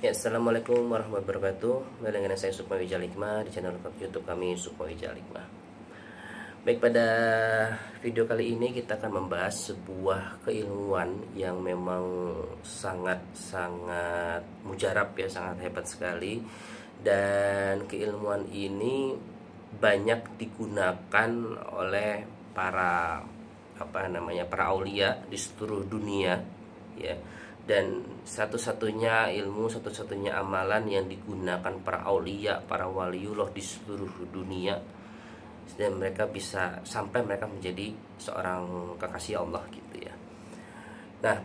Ya, assalamualaikum warahmatullahi wabarakatuh. Kembali dengan saya Sukma Wijal Hikmah di channel YouTube kami Sukma Wijal Hikmah. Baik, pada video kali ini kita akan membahas sebuah keilmuan yang memang sangat mujarab ya, sangat hebat sekali. Dan keilmuan ini banyak digunakan oleh para para aulia di seluruh dunia ya. Dan satu-satunya amalan yang digunakan para aulia, para waliullah di seluruh dunia, dan mereka bisa sampai mereka menjadi seorang kekasih Allah gitu ya. Nah,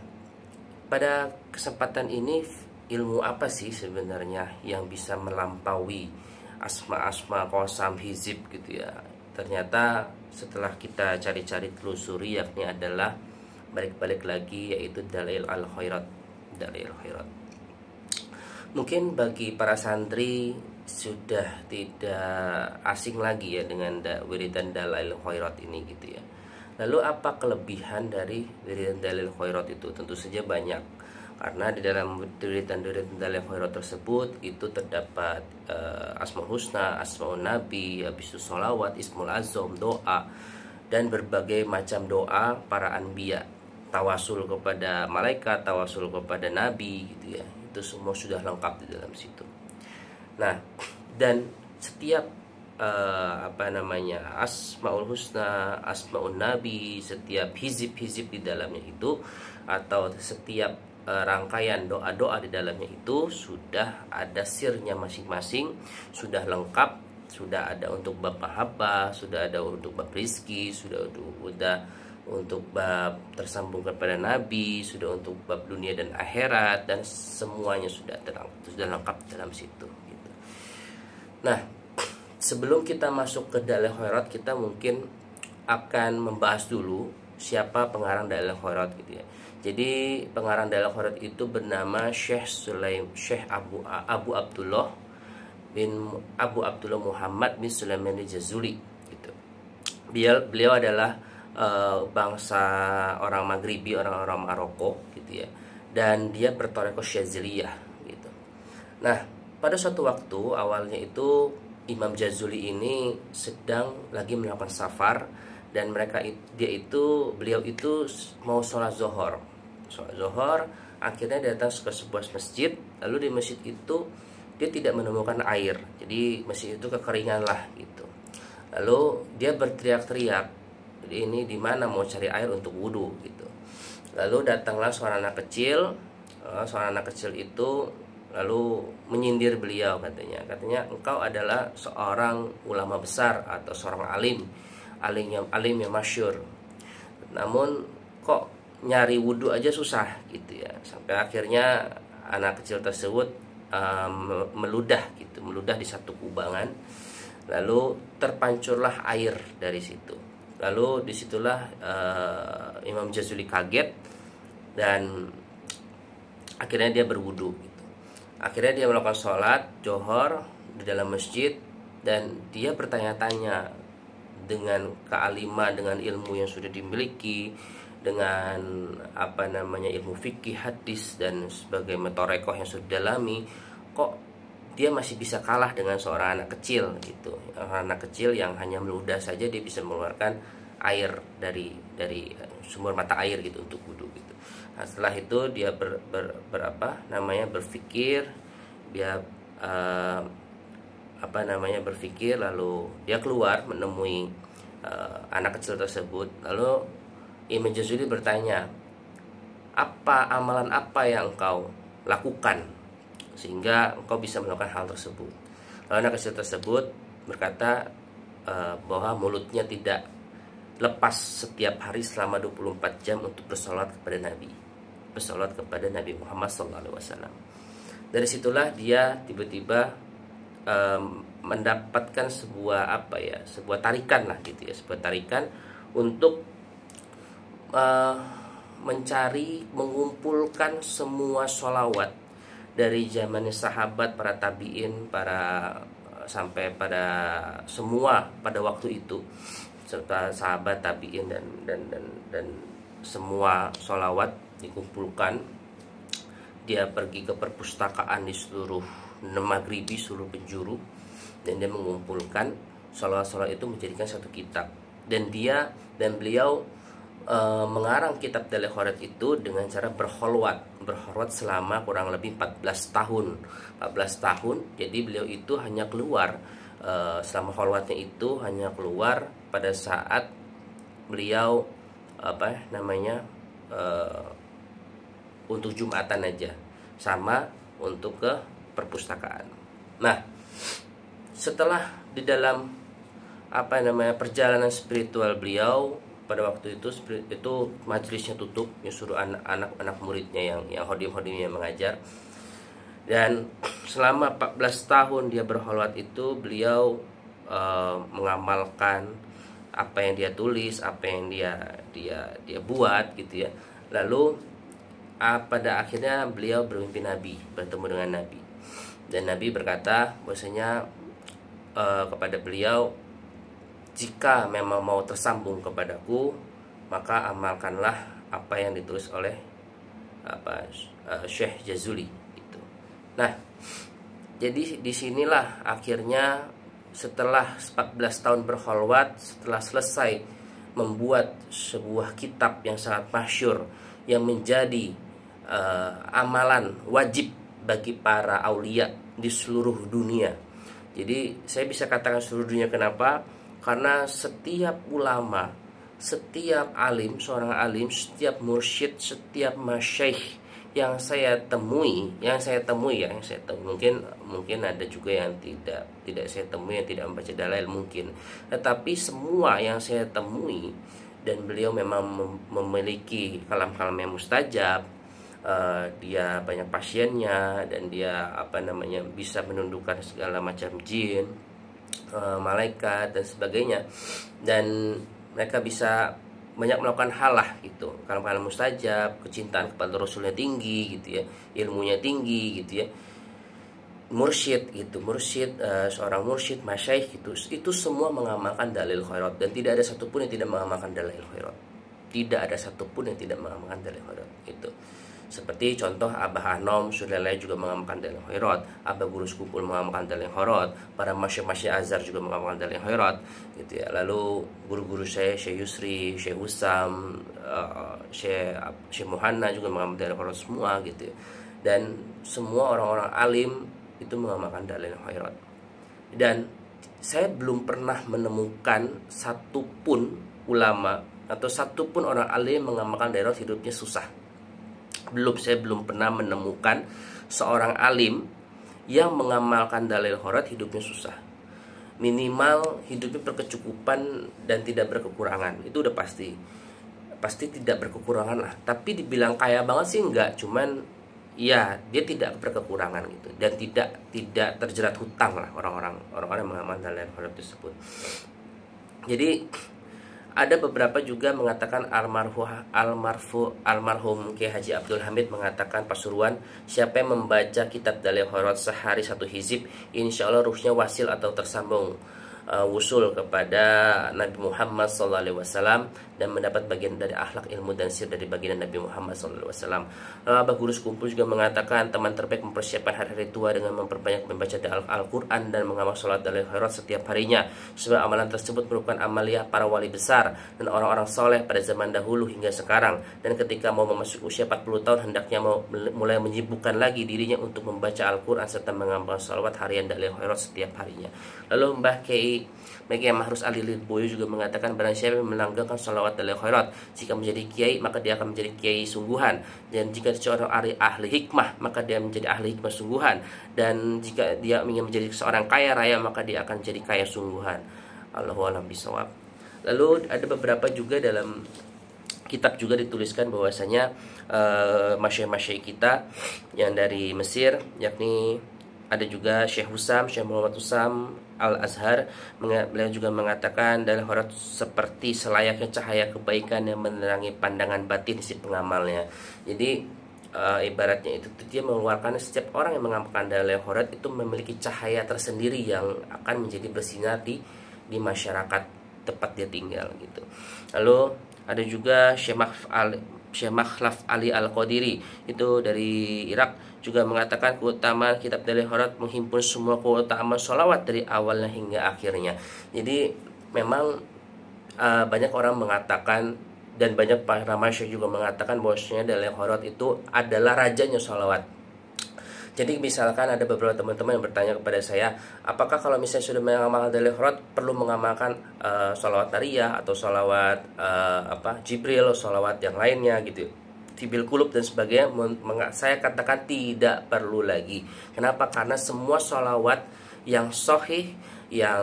pada kesempatan ini ilmu apa sih sebenarnya yang bisa melampaui asma qasam hizib gitu ya. Ternyata setelah kita cari-cari telusuri, yakni adalah balik lagi, yaitu Dalail al-Khairat. Mungkin bagi para santri sudah tidak asing lagi ya dengan wiridan Dalail Khairat ini gitu ya. Lalu apa kelebihan dari wiridan Dalail Khairat itu? Tentu saja banyak, karena di dalam wiridan Dalail Khairat tersebut itu terdapat Asmaul Husna, Asmaul Nabi, habis itu sholawat, Ismul Azam, doa, dan berbagai macam doa para anbiya, tawasul kepada malaikat, tawasul kepada nabi gitu ya. Itu semua sudah lengkap di dalam situ. Nah, dan setiap Asmaul Husna, Asmaul Nabi, setiap hizib di dalamnya itu, atau setiap rangkaian doa-doa di dalamnya itu sudah ada sirnya masing-masing, sudah lengkap, sudah ada untuk bab mahabbah, sudah ada untuk bab rizki, sudah untuk bab tersambung kepada Nabi, sudah untuk bab dunia dan akhirat, dan semuanya sudah lengkap dalam situ gitu. Nah, sebelum kita masuk ke Dalail Khairat, kita mungkin akan membahas dulu siapa pengarang Dalail Khairat gitu ya. Jadi pengarang Dalail Khairat itu bernama Syekh Abu Abdullah Muhammad bin Sulaiman al-Jazuli gitu. Beliau adalah bangsa orang Maghribi, orang Maroko gitu ya, dan dia bertoreko Syaziliyah gitu. Nah, pada suatu waktu awalnya itu Imam Jazuli ini sedang lagi melakukan safar, dan beliau itu mau sholat zohor, akhirnya datang ke sebuah masjid. Lalu di masjid itu dia tidak menemukan air, jadi masjid itu kekeringan lah gitu. Lalu dia berteriak-teriak, ini di mana mau cari air untuk wudhu gitu. Lalu datanglah seorang anak kecil itu lalu menyindir beliau, katanya engkau adalah seorang ulama besar atau seorang alim yang masyhur, namun kok nyari wudhu aja susah gitu ya. Sampai akhirnya anak kecil tersebut meludah di satu kubangan, lalu terpancurlah air dari situ. Lalu disitulah Imam Jazuli kaget, dan akhirnya dia berwudu gitu. Akhirnya dia melakukan sholat johor di dalam masjid, dan dia bertanya-tanya dengan kealiman, dengan ilmu yang sudah dimiliki, dengan ilmu fikih, hadis, dan sebagai metorekoh yang sudah dalami, kok dia masih bisa kalah dengan seorang anak kecil gitu. Anak kecil yang hanya meludah saja dia bisa mengeluarkan air dari sumber mata air gitu untuk wudhu gitu. Nah, setelah itu dia berpikir, dia berpikir, lalu dia keluar menemui anak kecil tersebut. Lalu Imam Jazuli bertanya, amalan apa yang engkau lakukan sehingga engkau bisa melakukan hal tersebut? Lalu anak kecil tersebut berkata bahwa mulutnya tidak lepas setiap hari selama 24 jam untuk bersolat kepada Nabi Muhammad SAW. Dari situlah dia tiba-tiba mendapatkan sebuah tarikan lah gitu ya, sebuah tarikan untuk mengumpulkan semua sholawat dari zaman sahabat, para tabiin, sampai pada semua pada waktu itu, serta sahabat, tabiin, dan semua sholawat dikumpulkan dia pergi ke perpustakaan di seluruh Maghribi, seluruh penjuru, dan dia mengumpulkan sholawat-sholawat itu menjadikan satu kitab. Dan beliau mengarang kitab Dalil Khairat itu dengan cara berkholwat selama kurang lebih 14 tahun. Jadi beliau itu hanya keluar selama kholwatnya itu hanya keluar pada saat beliau untuk Jumatan aja, sama untuk ke perpustakaan. Nah, setelah di dalam perjalanan spiritual beliau, pada waktu itu majelisnya tutup, ya suruh anak-anak muridnya yang hodim-hodimnya mengajar. Dan selama 14 tahun dia berkholwat itu, beliau mengamalkan apa yang dia tulis, apa yang dia buat gitu ya. Lalu pada akhirnya beliau bermimpi Nabi, bertemu dengan Nabi. Dan Nabi berkata bahwasanya kepada beliau, jika memang mau tersambung kepadaku, maka amalkanlah apa yang ditulis oleh Syekh Jazuli gitu. Nah, jadi disinilah akhirnya setelah 14 tahun berkholwat, setelah selesai membuat sebuah kitab yang sangat masyhur, yang menjadi amalan wajib bagi para aulia di seluruh dunia. Jadi saya bisa katakan seluruh dunia, kenapa? Karena setiap ulama, setiap alim, seorang alim, setiap mursyid, setiap masyaikh yang saya temui, mungkin ada juga yang tidak saya temui, yang tidak membaca dalail mungkin. Tetapi semua yang saya temui, dan beliau memang memiliki kalam-kalam yang mustajab, dia banyak pasiennya, dan dia bisa menundukkan segala macam jin, malaikat dan sebagainya, dan mereka bisa banyak melakukan hal lah gitu, kalam-kalam mustajab, kecintaan kepada Rasulnya tinggi gitu ya, ilmunya tinggi gitu ya, mursyid, seorang mursyid, masyaikh gitu, itu semua mengamalkan Dalil Khairat, dan tidak ada satupun yang tidak mengamalkan Dalil Khairat, itu. Seperti contoh Abah Anom Sulaiman juga mengamalkan Dalil Khairat, Abah Guru Sekupul mengamalkan Dalil Khairat, para masyaikh Azhar juga mengamalkan Dalil Khairat gitu ya. Lalu guru-guru saya, Syekh Yusri, Syekh Usam, Syekh Muhanna juga mengamalkan Dalil Khairat semua gitu ya. Dan semua orang-orang alim itu mengamalkan Dalil Khairat. Dan saya belum pernah menemukan satupun ulama atau satupun orang alim mengamalkan Dalil Khairat hidupnya susah. Saya belum pernah menemukan seorang alim yang mengamalkan Dalil Khairat hidupnya susah. Minimal hidupnya berkecukupan dan tidak berkekurangan. Itu udah pasti tidak berkekurangan lah. Tapi dibilang kaya banget sih enggak, cuman ya dia tidak berkekurangan gitu, dan tidak terjerat hutang lah orang-orang yang mengamalkan Dalil Khairat tersebut. Jadi ada beberapa juga mengatakan almarhum Kiai Haji Abdul Hamid mengatakan Pasuruan, siapa yang membaca kitab Dalil Khairat sehari 1 hizib, insya Allah ruhnya wasil atau tersambung wusul kepada Nabi Muhammad SAW dan mendapat bagian dari akhlak, ilmu dan sir dari baginda Nabi Muhammad SAW. Abah Guru Sekumpul juga mengatakan teman terbaik mempersiapkan hari-hari tua dengan memperbanyak membaca Al-Quran dan mengamal sholat Dalil Khairat setiap harinya, sebab amalan tersebut merupakan amaliyah para wali besar dan orang-orang soleh pada zaman dahulu hingga sekarang. Dan ketika mau memasuki usia 40 tahun hendaknya mulai menyibukkan lagi dirinya untuk membaca Al-Quran serta mengamal sholawat harian Dalil Khairat setiap harinya. Lalu Mbah Kiai Mahrus Ali Lirboyo juga mengatakan barang siapa yang melanggengkan sholawat Dalil Khairat, jika menjadi kiai maka dia akan menjadi kiai sungguhan, dan jika seorang ahli hikmah maka dia menjadi ahli hikmah sungguhan, dan jika dia ingin menjadi seorang kaya raya maka dia akan menjadi kaya sungguhan. Allahu a'lam bishawab. Lalu ada beberapa juga dalam kitab juga dituliskan bahwasanya masyaikh kita yang dari Mesir, yakni ada juga Syekh Muhammad Usam Al-Azhar, beliau juga mengatakan Dalil Khairat seperti selayaknya cahaya kebaikan yang menerangi pandangan batin si pengamalnya. Jadi ibaratnya itu dia mengeluarkan, setiap orang yang mengamalkan Dalil Khairat itu memiliki cahaya tersendiri yang akan menjadi bersinar di masyarakat tempat dia tinggal gitu. Lalu ada juga Syekh Syekh Makhlaf Ali Al-Qadiri itu dari Irak juga mengatakan keutamaan kitab Dalail Khairat menghimpun semua keutamaan sholawat dari awalnya hingga akhirnya. Jadi memang banyak orang mengatakan dan banyak para masyayikh juga mengatakan bahwasanya Dalail Khairat itu adalah rajanya sholawat. Jadi misalkan ada beberapa teman-teman yang bertanya kepada saya, apakah kalau misalnya sudah mengamalkan Dalail Khairat perlu mengamalkan sholawat Nariyah atau sholawat Jibril, sholawat yang lainnya gitu, Tibil Kulub dan sebagainya? Saya katakan tidak perlu lagi. Kenapa? Karena semua sholawat yang sahih, yang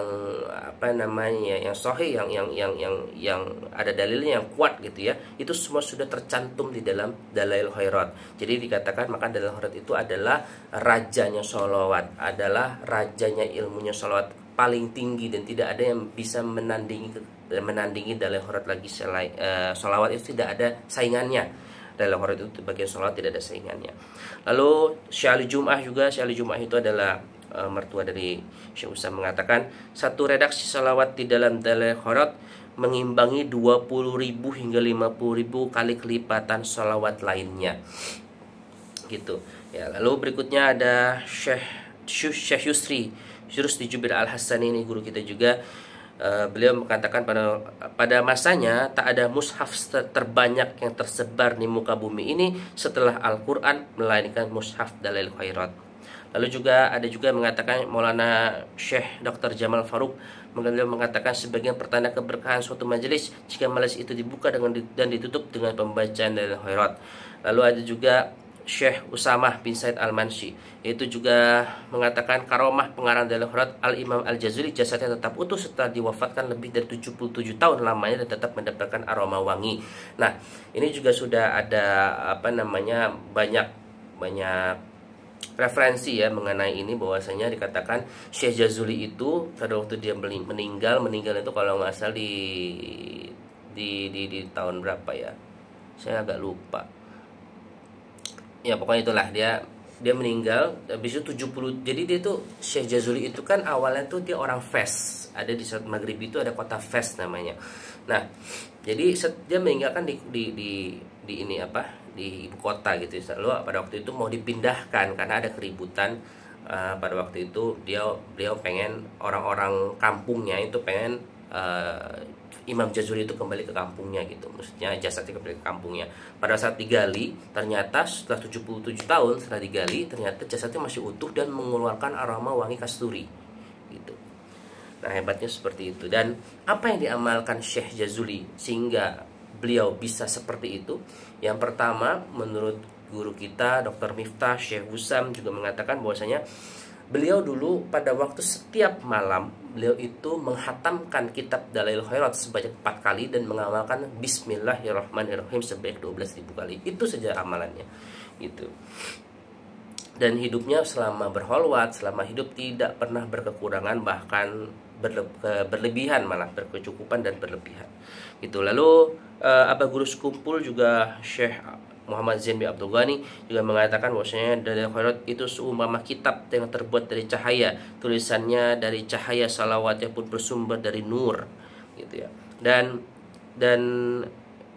yang sahih, yang ada dalilnya, yang kuat gitu ya, itu semua sudah tercantum di dalam Dalail Khairat. Jadi dikatakan maka Dalail Khairat itu adalah rajanya sholawat, adalah rajanya ilmunya sholawat paling tinggi, dan tidak ada yang bisa menandingi Dalail Khairat lagi. Selain sholawat itu tidak ada saingannya. Dalail Khairat itu bagian sholawat tidak ada saingannya. Lalu Syekh Ali Jum'ah juga, Syekh Ali Jum'ah itu adalah mertua dari Syekh Usam, mengatakan satu redaksi salawat di dalam Dalail Khairat mengimbangi 20.000 hingga 50.000 kali kelipatan salawat lainnya gitu ya. Lalu berikutnya ada Syekh Yusri Jubir Al-Hassani, ini guru kita juga. Beliau mengatakan pada masanya tak ada mushaf terbanyak yang tersebar di muka bumi ini setelah Al-Quran melainkan mushaf Dalail Khairat. Lalu juga ada juga mengatakan Maulana Syekh Dr. Jamal Faruk, beliau mengatakan sebagian pertanda keberkahan suatu majelis jika majelis itu dibuka dan ditutup dengan pembacaan Dalail Khairat. Lalu ada juga Syekh Usamah bin Said Al-Manshi, itu juga mengatakan karomah pengarang Dalail Khairat Al-Imam Al-Jazuli jasadnya tetap utuh setelah diwafatkan lebih dari 77 tahun lamanya dan tetap mendapatkan aroma wangi. Nah, ini juga sudah ada banyak referensi ya mengenai ini, bahwasanya dikatakan Syekh Jazuli itu pada waktu dia meninggal itu kalau nggak salah di tahun berapa ya, saya agak lupa ya, pokoknya itulah dia meninggal habis itu 70. Jadi dia tuh Syekh Jazuli itu kan awalnya tuh dia orang Fes, ada di saat Maghrib itu ada kota Fes namanya. Nah, jadi dia meninggalkan di ini di ibu kota gitu. Lalu pada waktu itu mau dipindahkan karena ada keributan. Pada waktu itu beliau pengen orang-orang kampungnya itu pengen Imam Jazuli itu kembali ke kampungnya gitu, maksudnya jasadnya kembali ke kampungnya. Pada saat digali, ternyata setelah 77 tahun setelah digali, ternyata jasadnya masih utuh dan mengeluarkan aroma wangi kasturi gitu. Nah, hebatnya seperti itu. Dan apa yang diamalkan Syekh Jazuli sehingga beliau bisa seperti itu? Yang pertama, menurut guru kita Dr. Miftah Syekh Usam juga mengatakan bahwasanya beliau dulu pada waktu setiap malam beliau itu menghatamkan kitab Dalail Khairat sebanyak 4 kali dan mengamalkan Bismillahirrahmanirrahim sebanyak 12.000 kali. Itu saja amalannya gitu. Dan hidupnya selama berholwat, selama hidup tidak pernah berkekurangan, bahkan berlebihan, malah berkecukupan dan berlebihan gitu. Lalu Abah Guru Sekumpul juga Syekh Muhammad Zain bin Abdul Ghani juga mengatakan bahwasanya Dalail Khairat itu seumpama kitab yang terbuat dari cahaya, tulisannya dari cahaya, salawatnya pun bersumber dari nur gitu ya. Dan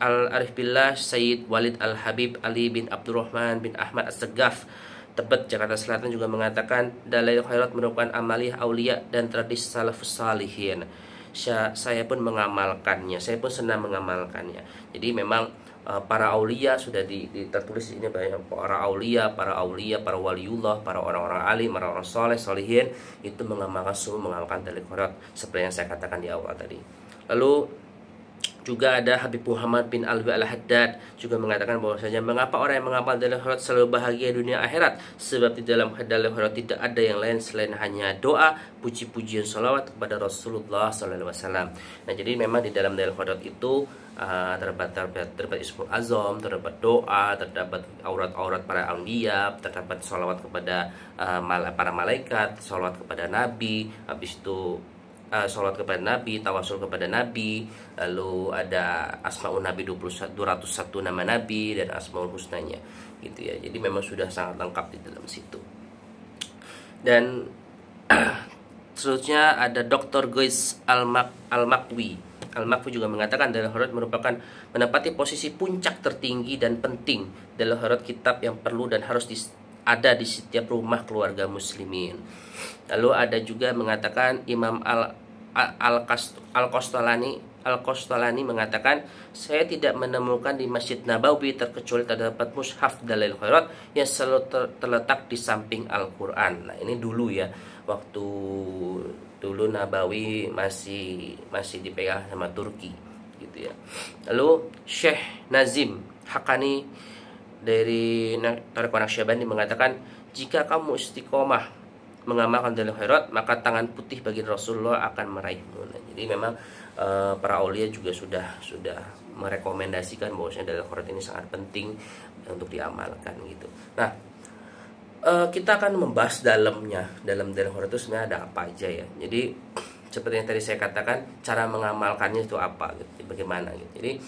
Al-Arif Billah Sayyid Walid Al-Habib Ali bin Abdurrahman bin Ahmad As-Segaf Tebet Jakarta Selatan juga mengatakan Dalail Khairat merupakan amaliyah aulia dan tradisi salafus salihin. Saya pun mengamalkannya, saya pun senang mengamalkannya. Jadi memang para aulia sudah tertulis di sini banyak para aulia, para waliullah, para orang-orang alim, orang-orang soleh, solihin itu mengamalkan Dalail Khairat seperti yang saya katakan di awal tadi. Lalu juga ada Habib Muhammad bin Alwi Al-Haddad juga mengatakan bahwasanya mengapa orang yang mengamal Dalail Khairat selalu bahagia dunia akhirat? Sebab di dalam Dalail Khairat tidak ada yang lain selain hanya doa, puji-pujian, salawat kepada Rasulullah SAW. Nah, jadi memang di dalam Dalail Khairat itu terdapat Ismul Azam, terdapat doa, terdapat aurat-aurat para anbiya, terdapat salawat kepada para malaikat, salawat kepada Nabi, habis itu salawat kepada Nabi, tawasul kepada Nabi, lalu ada Asmaul Nabi 201 nama Nabi dan Asmaul Husnanya gitu ya. Jadi memang sudah sangat lengkap di dalam situ. Dan selanjutnya ada Dr. Gois Al-Makwi. Al-Makwi juga mengatakan dalil Huruf merupakan menempati posisi puncak tertinggi dan penting dalam Huruf kitab yang perlu dan harus ada di setiap rumah keluarga muslimin. Lalu ada juga mengatakan Imam Al-Qastalani mengatakan, saya tidak menemukan di Masjid Nabawi terkecuali terdapat mushaf dalil khairat yang selalu terletak di samping Al-Quran. Nah, ini dulu ya, waktu dulu Nabawi masih dipegang sama Turki gitu ya. Lalu Syekh Nazim Hakani dari Thariqah Naqsyabandi mengatakan, jika kamu istiqomah mengamalkan dalil khairat, maka tangan putih bagi Rasulullah akan meraihmu. Nah, jadi memang para aulia juga sudah merekomendasikan bahwasanya dalil khairat ini sangat penting untuk diamalkan gitu. Nah, kita akan membahas dalam dalil khairat itu sebenarnya ada apa aja ya. Jadi seperti yang tadi saya katakan, cara mengamalkannya itu apa gitu, bagaimana gitu. Jadi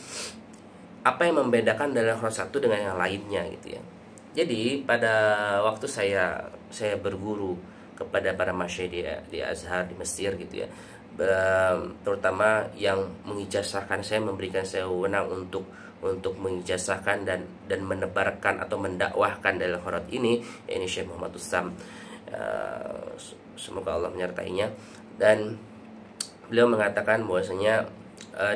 apa yang membedakan dalil khairat satu dengan yang lainnya gitu ya. Jadi pada waktu saya berguru kepada para masyayikh di Azhar di Mesir gitu ya, terutama yang mengijazahkan saya, memberikan saya wewenang untuk mengijazahkan dan menebarkan atau mendakwahkan dalil khairat ini, yakni Syekh Muhammad Utsam, semoga Allah menyertainya. Dan beliau mengatakan bahwasanya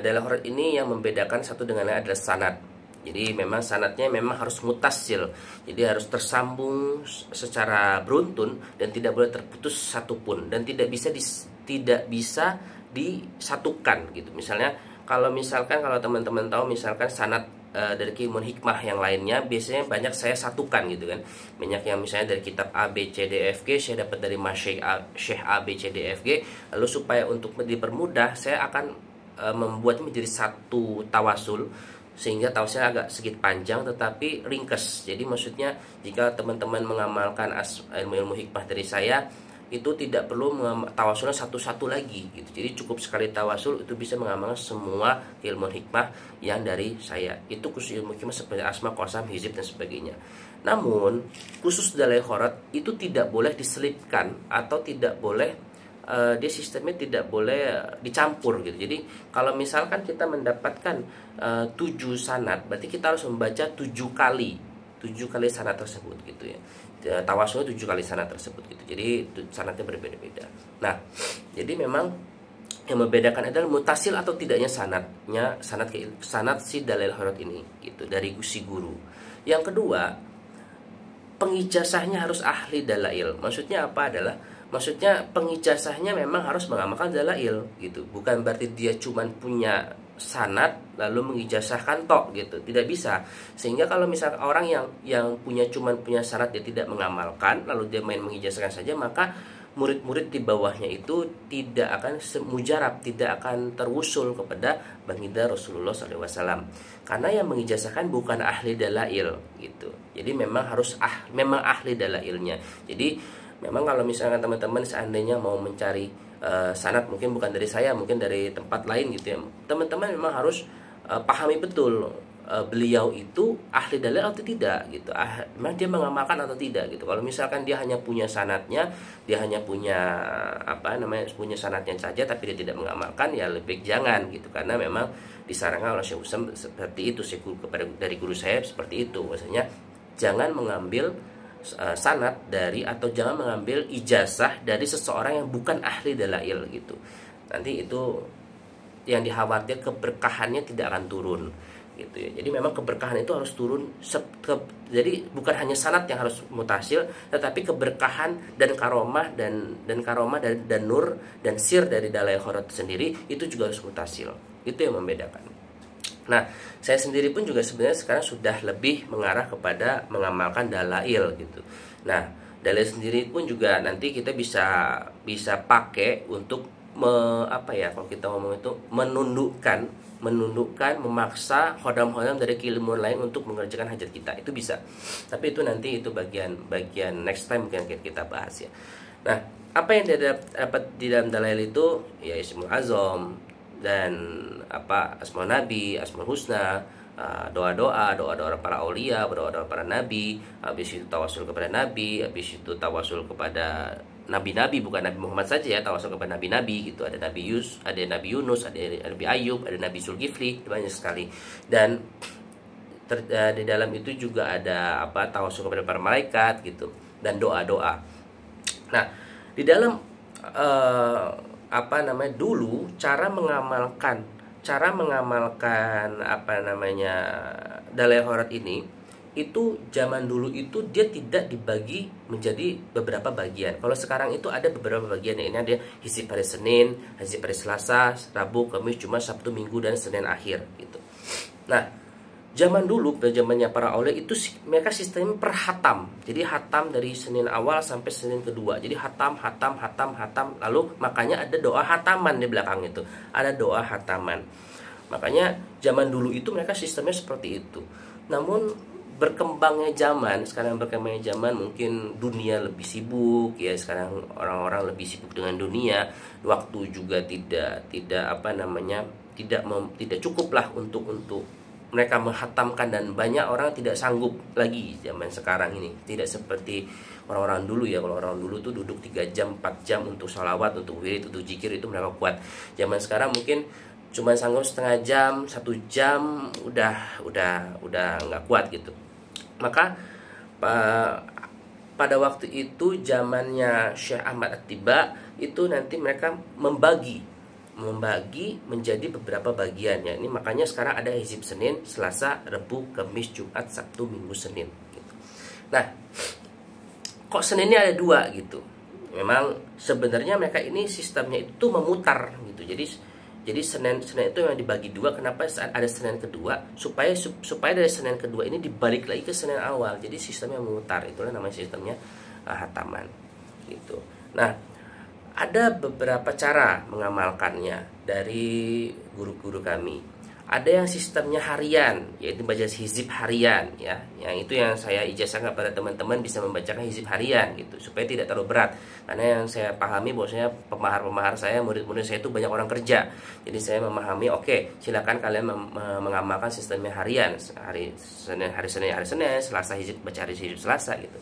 dalil khairat ini yang membedakan satu dengan lain adalah sanad. Jadi memang sanadnya memang harus mutasil, jadi harus tersambung secara beruntun dan tidak boleh terputus satupun, dan tidak bisa disatukan gitu. Misalnya kalau teman-teman tahu, misalkan sanad dari ilmu hikmah yang lainnya biasanya banyak saya satukan gitu kan. Banyak yang misalnya dari kitab A B C D F G saya dapat dari Syekh A B C D F G, lalu supaya untuk dipermudah saya akan membuatnya menjadi satu tawasul, sehingga tawassulnya agak sedikit panjang tetapi ringkas. Jadi maksudnya jika teman-teman mengamalkan ilmu hikmah dari saya, itu tidak perlu tawasulnya satu-satu lagi gitu. Jadi cukup sekali tawasul itu bisa mengamalkan semua ilmu hikmah yang dari saya. Itu khusus ilmu hikmah seperti asma, qasam, hizib dan sebagainya. Namun khusus dalil khairat itu tidak boleh diselipkan atau tidak boleh dia sistemnya tidak boleh dicampur gitu. Jadi kalau misalkan kita mendapatkan 7 sanad, berarti kita harus membaca 7 kali sanad tersebut gitu ya. Tawasulnya 7 kali sanad tersebut gitu. Jadi sanadnya berbeda-beda. Nah, jadi memang yang membedakan adalah mutasil atau tidaknya sanad si dalil khairat ini gitu dari si guru. Yang kedua, pengijazahnya harus ahli dalail. Maksudnya apa adalah, maksudnya pengijazahnya memang harus mengamalkan dalail gitu. Bukan berarti dia cuma punya sanad lalu mengijazahkan tok gitu. Tidak bisa. Sehingga kalau misalkan orang yang punya sanad dia tidak mengamalkan lalu dia main mengijazahkan saja, maka murid-murid di bawahnya itu tidak akan mujarab, tidak akan terusul kepada baginda Rasulullah SAW. Karena yang mengijazahkan bukan ahli dalail gitu. Jadi memang harus memang ahli dalailnya. Jadi memang kalau misalkan teman-teman seandainya mau mencari sanad, mungkin bukan dari saya, mungkin dari tempat lain gitu ya, teman-teman memang harus pahami betul beliau itu ahli dalil atau tidak gitu. Memang dia mengamalkan atau tidak gitu. Kalau misalkan dia hanya punya sanadnya, dia hanya punya punya sanadnya saja tapi dia tidak mengamalkan, ya lebih jangan gitu. Karena memang disarankan oleh Syekh Utsam seperti itu, dari guru saya seperti itu. Maksudnya jangan mengambil sanad dari atau jangan mengambil ijazah dari seseorang yang bukan ahli dalail gitu. Nanti itu yang dikhawatir keberkahannya tidak akan turun gitu ya. Jadi memang keberkahan itu harus turun. Jadi bukan hanya sanad yang harus mutasil, tetapi keberkahan dan karomah dan nur dan sir dari dalil khairat sendiri itu juga harus mutasil. Itu yang membedakan. Nah, saya sendiri pun juga sebenarnya sekarang sudah lebih mengarah kepada mengamalkan dalail gitu. Nah, dalil sendiri pun juga nanti kita bisa pakai untuk kalau kita ngomong itu menundukkan, memaksa khodam-khodam dari keilmuan lain untuk mengerjakan hajat kita, itu bisa. Tapi itu nanti itu bagian next time mungkin kita bahas ya. Nah, apa yang dapat di dalam dalail itu ya Ismul Azam dan Asmaul Nabi, Asmaul Husna, doa-doa para aulia, doa-doa para nabi, habis itu tawasul kepada nabi, habis itu tawasul kepada nabi-nabi, bukan Nabi Muhammad saja ya, tawasul kepada nabi-nabi gitu. Ada Nabi Yunus, ada Nabi Ayub, ada Nabi Zulkifli, banyak sekali. Dan di dalam itu juga ada tawasul kepada para malaikat gitu, dan doa-doa. Nah, di dalam dulu cara mengamalkan dalil horat ini, itu zaman dulu itu dia tidak dibagi menjadi beberapa bagian. Kalau sekarang itu ada beberapa bagian. Ini ada hizib hari Senin, hizib hari Selasa, Rabu, Kamis, Jumat, Sabtu, Minggu, dan Senin akhir gitu. Nah, zaman dulu, zamannya para aulia itu mereka sistemnya per hatam. Jadi hatam dari Senin awal sampai Senin kedua. Jadi hatam. Lalu makanya ada doa hataman di belakang itu. Ada doa hataman. Makanya zaman dulu itu mereka sistemnya seperti itu. Namun sekarang berkembangnya zaman, mungkin dunia lebih sibuk ya. Sekarang orang-orang lebih sibuk dengan dunia. Waktu juga tidak cukup lah untuk mereka menghatamkan, dan banyak orang tidak sanggup lagi zaman sekarang ini. Tidak seperti orang-orang dulu ya. Kalau orang dulu tuh duduk 3 jam, 4 jam untuk sholawat, untuk wirid, untuk zikir, itu mereka kuat. Zaman sekarang mungkin cuma sanggup setengah jam, 1 jam, udah nggak kuat gitu. Maka pada waktu itu zamannya Syekh Ahmad At-Tiba itu nanti mereka membagi menjadi beberapa bagian ya. Ini makanya sekarang ada hizib Senin, Selasa, Rabu, Kamis, Jumat, Sabtu, Minggu, Senin gitu. Nah, kok Seninnya ada 2 gitu? Memang sebenarnya mereka ini sistemnya itu memutar gitu. Jadi Senin itu yang dibagi 2. Kenapa ada Senin kedua? Supaya dari Senin kedua ini dibalik lagi ke Senin awal. Jadi sistemnya memutar. Itulah namanya sistemnya hataman gitu. Nah, ada beberapa cara mengamalkannya dari guru-guru kami. Ada yang sistemnya harian, yaitu baca hizib harian ya. Yang itu yang saya ijazahkan kepada teman-teman bisa membacakan hizib harian gitu, supaya tidak terlalu berat. Karena yang saya pahami bahwasanya pemahar-pemahar saya, murid-murid saya itu banyak orang kerja. Jadi saya memahami, oke, silakan kalian mengamalkan sistemnya harian. Hari Senin, Selasa hizib, baca hari hizib Selasa gitu.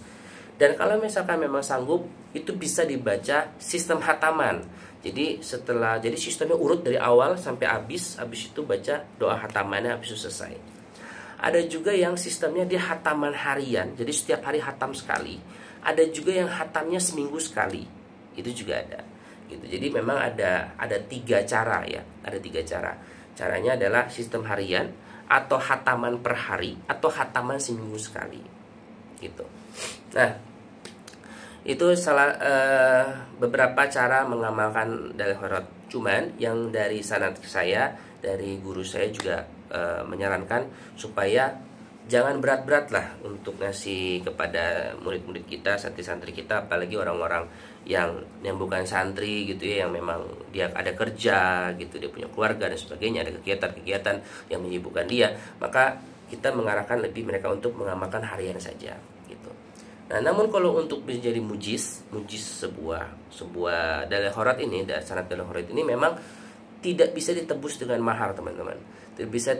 Dan kalau misalkan memang sanggup, itu bisa dibaca sistem hataman. Jadi sistemnya urut dari awal sampai habis itu baca doa hatamannya, habis itu selesai. Ada juga yang sistemnya dia hataman harian, jadi setiap hari hatam sekali. Ada juga yang hatamnya seminggu sekali, itu juga ada. Gitu. Jadi memang ada 3 cara ya, ada 3 cara. Caranya adalah sistem harian, atau hataman per hari, atau hataman seminggu sekali. Gitu. Nah, itu beberapa cara mengamalkan dalil horat. Cuman yang dari sanad saya, dari guru saya juga menyarankan supaya jangan berat-berat lah untuk ngasih kepada murid-murid kita, santri-santri kita, apalagi orang-orang yang bukan santri gitu ya, yang memang dia ada kerja gitu, dia punya keluarga dan sebagainya, ada kegiatan-kegiatan yang menyibukkan dia. Maka kita mengarahkan lebih mereka untuk mengamalkan harian saja gitu. Nah, namun kalau untuk menjadi mujiz sebuah dalil horat ini, sanad dalil horat ini memang tidak bisa ditebus dengan mahar, teman-teman. Tidak bisa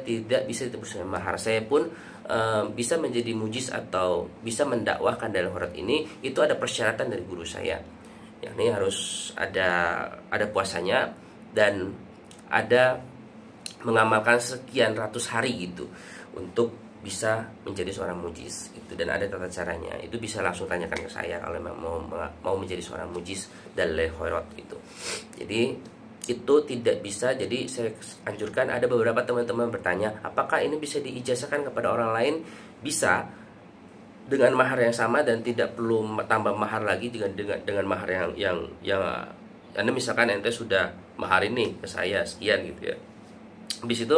ditebus dengan mahar. Saya pun bisa menjadi mujiz atau bisa mendakwahkan dalil horat ini, itu ada persyaratan dari guru saya. Yakni harus ada puasanya, dan ada mengamalkan sekian ratus hari gitu untuk bisa menjadi seorang mujiz gitu. Dan ada tata caranya, itu bisa langsung tanyakan ke saya kalau mau menjadi seorang mujiz dalil horat gitu. Jadi itu tidak bisa. Jadi saya anjurkan, ada beberapa teman-teman bertanya, apakah ini bisa diijazahkan kepada orang lain? Bisa, dengan mahar yang sama dan tidak perlu tambah mahar lagi dengan mahar yang Anda misalkan ente sudah mahar ini ke saya sekian gitu ya. Habis itu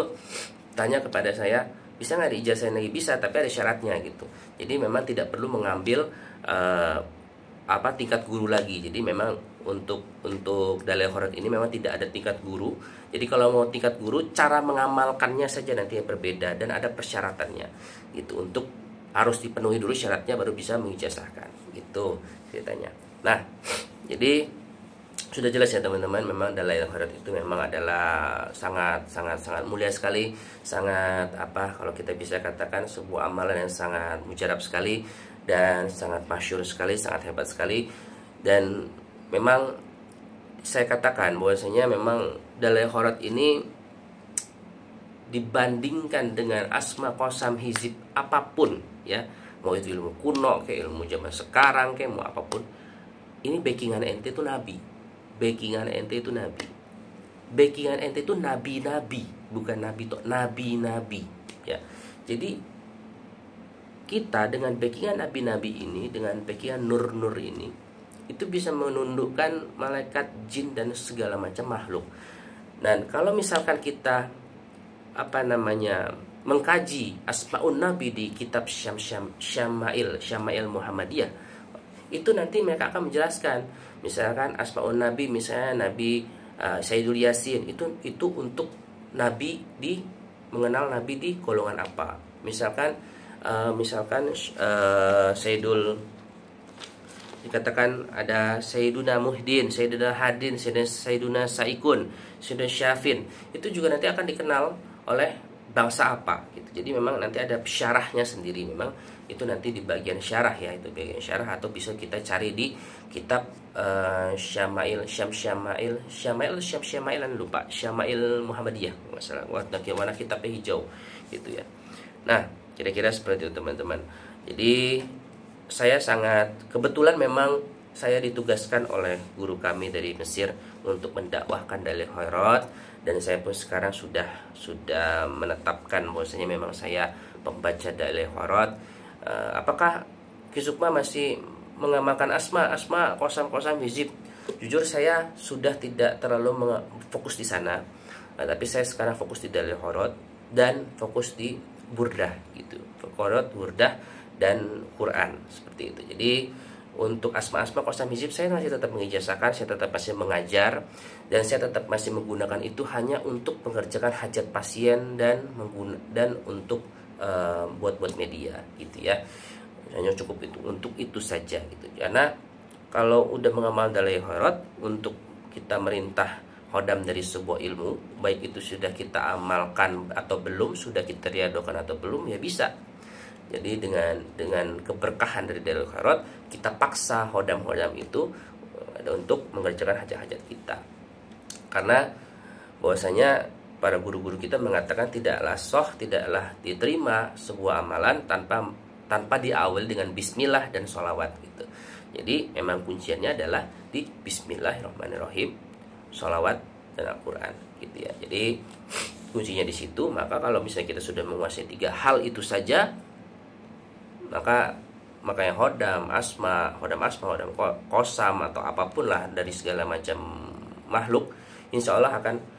tanya kepada saya, bisa nggak diijazahin lagi? Bisa, tapi ada syaratnya gitu. Jadi memang tidak perlu mengambil tingkat guru lagi. Jadi memang untuk dalil horat ini memang tidak ada tingkat guru. Jadi kalau mau tingkat guru, cara mengamalkannya saja nanti yang berbeda, dan ada persyaratannya gitu. Untuk harus dipenuhi dulu syaratnya baru bisa mengijazahkan gitu ceritanya. Nah, jadi sudah jelas ya teman-teman, memang Dalail Khairat itu memang adalah sangat sangat sangat mulia sekali, sangat apa kalau kita bisa katakan sebuah amalan yang sangat mujarab sekali dan sangat masyhur sekali, sangat hebat sekali. Dan memang saya katakan bahwasanya memang Dalail Khairat ini dibandingkan dengan asma qasam hizib apapun ya, mau itu ilmu kuno kayak ilmu zaman sekarang kayak mau apapun, ini backingan ente itu nabi. Backingan ente itu nabi. Backingan ente itu nabi-nabi, bukan nabi toh, nabi-nabi ya. Jadi kita dengan backingan nabi-nabi ini, dengan backingan nur-nur ini, itu bisa menundukkan malaikat, jin dan segala macam makhluk. Dan kalau misalkan kita mengkaji asmaun nabi di kitab Syama'il Muhammadiyah, itu nanti mereka akan menjelaskan, misalkan asmaun nabi, misalnya Nabi Sayyidul Yasin, itu untuk nabi mengenal nabi di golongan apa. Misalkan Sayyidul, dikatakan ada Sayyiduna Muhdin, Sayyiduna Hadin, Sayyiduna Saikun, Sayyiduna Syafin, itu juga nanti akan dikenal oleh bangsa apa gitu. Jadi memang nanti ada syarahnya sendiri, memang itu nanti di bagian syarah ya, itu bagian syarah, atau bisa kita cari di kitab Syama'il Muhammadiyah, masalah warna kitabnya hijau gitu ya. Nah, kira-kira seperti itu teman-teman. Jadi saya sangat kebetulan memang saya ditugaskan oleh guru kami dari Mesir untuk mendakwahkan Dalail Khairat, dan saya pun sekarang sudah menetapkan bahwasanya memang saya pembaca Dalail Khairat. Apakah Ki Sukma masih mengamalkan asma qasam hizib? Jujur saya sudah tidak terlalu fokus di sana. Tapi saya sekarang fokus di Dalail Khairat dan fokus di burdah gitu. Khairat, burdah dan Quran seperti itu. Jadi untuk asma qasam hizib saya masih tetap mengijazahkan, saya tetap masih mengajar, dan saya tetap masih menggunakan itu hanya untuk mengerjakan hajat pasien dan untuk buat media gitu ya. Hanya cukup itu, untuk itu saja gitu. Karena kalau udah mengamal Dalail Khairat untuk kita merintah hodam dari sebuah ilmu, baik itu sudah kita amalkan atau belum, sudah kita riadokan atau belum, ya bisa. Jadi dengan keberkahan dari Dalail Khairat, kita paksa hodam-hodam itu untuk mengerjakan hajat-hajat kita. Karena bahwasanya para guru-guru kita mengatakan tidaklah diterima sebuah amalan tanpa diawali dengan bismillah dan sholawat gitu. Jadi memang kunciannya adalah di bismillahirrahmanirrahim, sholawat dan Al-Quran gitu ya. Jadi kuncinya di situ. Maka kalau misalnya kita sudah menguasai 3 hal itu saja, makanya hodam asma, hodam qasam atau apapun lah dari segala macam makhluk, insya Allah akan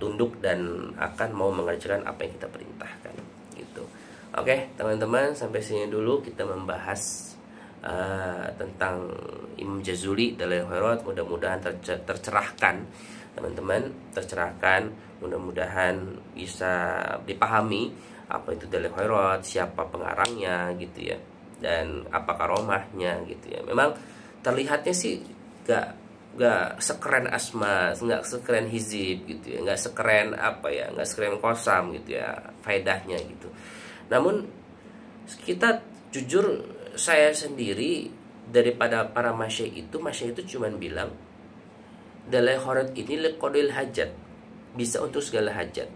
tunduk dan akan mau mengerjakan apa yang kita perintahkan gitu. Oke teman-teman, sampai sini dulu kita membahas tentang Imam Jazuli Dalail Khairat. Mudah-mudahan tercerahkan teman-teman, mudah-mudahan bisa dipahami apa itu Dalail Khairat, siapa pengarangnya gitu ya, dan apa karomahnya gitu ya. Memang terlihatnya sih gak sekeren asma, nggak sekeren hizib gitu ya, nggak sekeren nggak sekeren qasam gitu ya faedahnya gitu. Namun kita jujur, saya sendiri daripada para masyayikh itu cuman bilang Dalail Khairat ini liqadil hajat, bisa untuk segala hajat.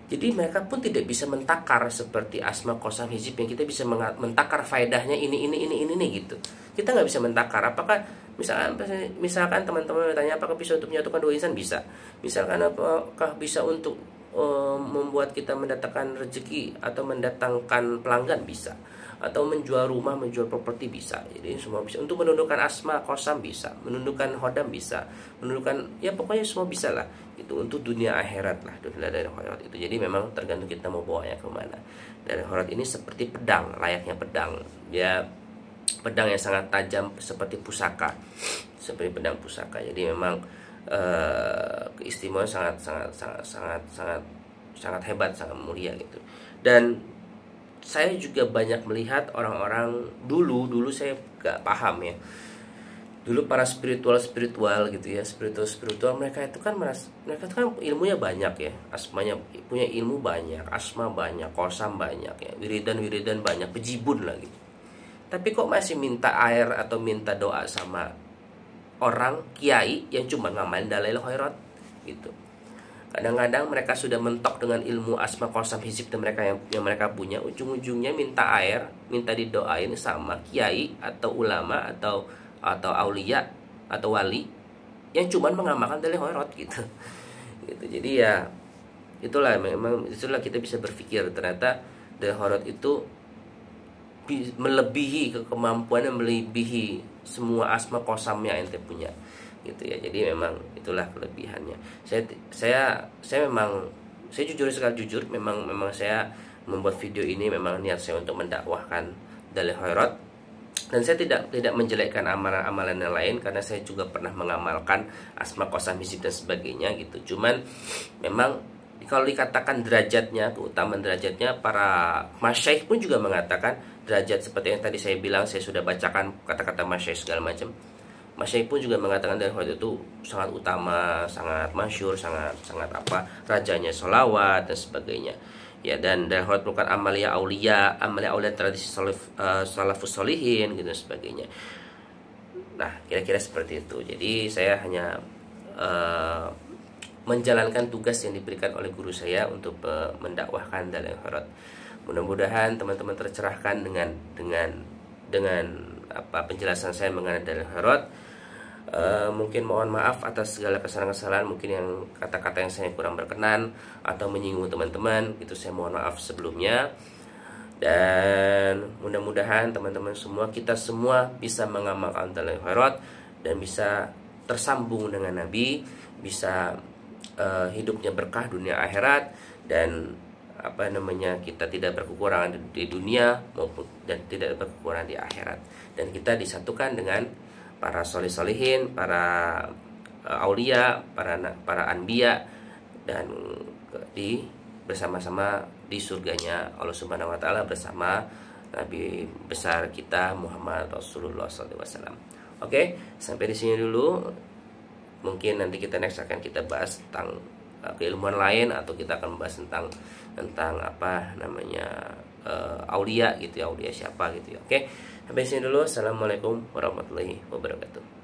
Jadi mereka pun tidak bisa mentakar seperti asma qasam hizib yang kita bisa mentakar faedahnya ini gitu. Kita nggak bisa mentakar. Apakah misalkan teman-teman bertanya apakah bisa untuk menyatukan 2 insan? Bisa. Misalkan apakah bisa untuk membuat kita mendatangkan rezeki atau mendatangkan pelanggan? Bisa. Atau menjual rumah, menjual properti? Bisa. Jadi semua bisa. Untuk menundukkan asma qasam bisa, menundukkan hodam bisa, menundukkan, ya pokoknya semua bisa lah gitu, untuk dunia akhirat lah Dalail Khairat itu. Jadi memang tergantung kita mau bawanya kemana. Dalail Khairat ini seperti pedang, layaknya pedang. Dia pedang yang sangat tajam seperti pusaka, seperti pedang pusaka. Jadi memang keistimewaan sangat hebat, sangat mulia gitu. Dan saya juga banyak melihat orang-orang dulu saya gak paham ya, dulu para spiritual gitu ya, spiritual mereka itu kan ilmunya banyak ya, asmanya punya ilmu banyak, asma banyak, kosam banyak ya, wiridan banyak, bejibun lagi. Tapi kok masih minta air atau minta doa sama orang kiai yang cuma ngamalin dalail khairat gitu. Kadang-kadang mereka sudah mentok dengan ilmu asma kosam hizib dan yang mereka punya, ujung-ujungnya minta air, minta didoain sama kiai atau ulama atau aulia atau wali yang cuman mengamalkan dalil khairat gitu. Gitu. Jadi ya itulah kita bisa berpikir ternyata dalil khairat itu melebihi kemampuannya, melebihi semua asma kosamnya ente punya gitu ya. Jadi memang itulah kelebihannya. Saya jujur memang saya membuat video ini memang niat saya untuk mendakwahkan dalil khairat, dan saya tidak menjelekkan amalan-amalan yang lain karena saya juga pernah mengamalkan asma kosam hizib dan sebagainya gitu. Cuman memang kalau dikatakan derajatnya, keutamaan derajatnya, para masyaikh pun juga mengatakan derajat seperti yang tadi saya bilang, saya sudah bacakan kata-kata masyaikh segala macam. Masyaikh pun juga mengatakan dalil khairat itu sangat utama, sangat masyhur, sangat rajanya sholawat dan sebagainya. Ya, dan dalil khairat merupakan amalia aulia tradisi salafus sholihin gitu dan sebagainya. Nah, kira-kira seperti itu. Jadi saya hanya menjalankan tugas yang diberikan oleh guru saya untuk mendakwahkan dalil khairat. Mudah-mudahan teman-teman tercerahkan dengan penjelasan saya mengenai dalil khairat. Mungkin mohon maaf atas segala kesalahan-kesalahan, mungkin yang kata-kata yang saya kurang berkenan atau menyinggung teman-teman, itu saya mohon maaf sebelumnya. Dan mudah-mudahan teman-teman semua, kita semua bisa mengamalkan dalil khairat dan bisa tersambung dengan Nabi, bisa hidupnya berkah dunia akhirat, dan kita tidak berkekurangan di dunia maupun dan tidak berkekurangan di akhirat, dan kita disatukan dengan para solihin, para aulia, para anbiya, dan bersama-sama di surganya Allah Subhanahu wa taala bersama Nabi besar kita Muhammad Rasulullah SAW. Oke, sampai di sini dulu. Mungkin nanti kita next akan kita bahas tentang keilmuan lain, atau kita akan membahas tentang aulia gitu ya, aulia siapa gitu ya. Oke, sampai sini dulu. Assalamualaikum warahmatullahi wabarakatuh.